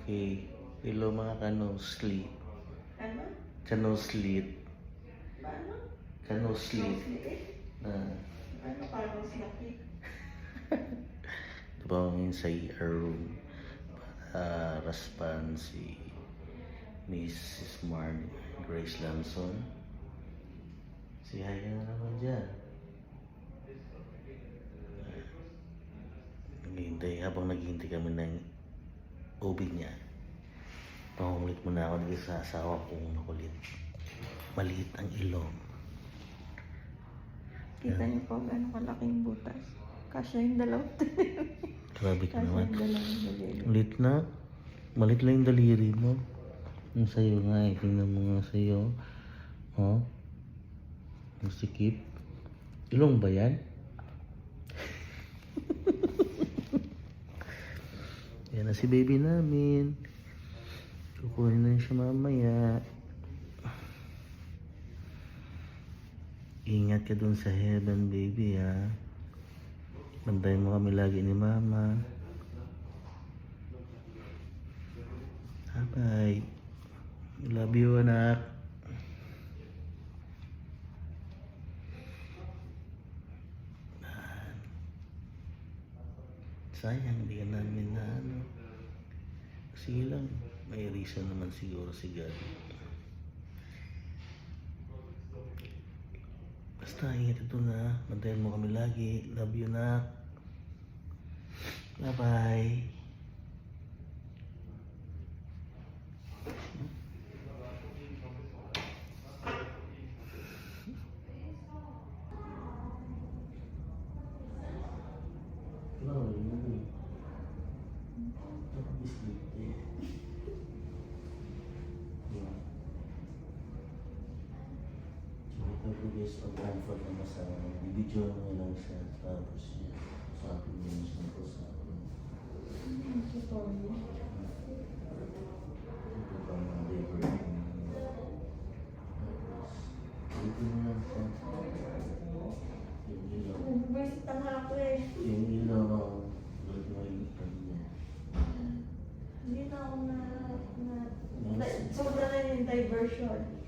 Okay. Hello mga ka-no-sleep. Ano? Ka-no-sleep. Paano? Ka-no-sleep. Ano parang slapit? Ito ba ngayon sa ER room para raspan si Mrs. Marn Grace Lanson. Si hi ka na naman dyan. Habang naghihintay kami ng OB niya, pangungulit muna ako dito sa asawa kong makulit. Maliit ang ilong. Kita niyo po gano'ng kalaking butas. Kasya yung dalawang Grabe ka Kasya naman. yung dalawang daliri. Malit na. Malit lang yung daliri mo. Yung sa'yo nga eh. Tingnan mo nga sa'yo. Oh. Ang sikip. Ilong ba yan? Yan na si baby namin. Kukunin na siya mamaya. Ingat ka dun sa heaven, baby, ha. Bantayan mo kami lagi ni mama. Bye. Love you, anak. Sayang, hindi ka namin na ano. Sige lang, may reason naman siguro si God. Basta, ingat ito na. Bantayan mo kami lagi. Love you, nak. Bye-bye. Yes, ang comfort na masama. Bibidyo mo lang siya. Tapos yun. Sabi mo yun siya ko sa akin. Ito pa mga labor. Tapos, dito mo lang siya. Yung ilaw. Nagbisit na nga ako eh. Yung ilaw. Lord mo yung kanya. Hindi na ako na sobra na yung diversion.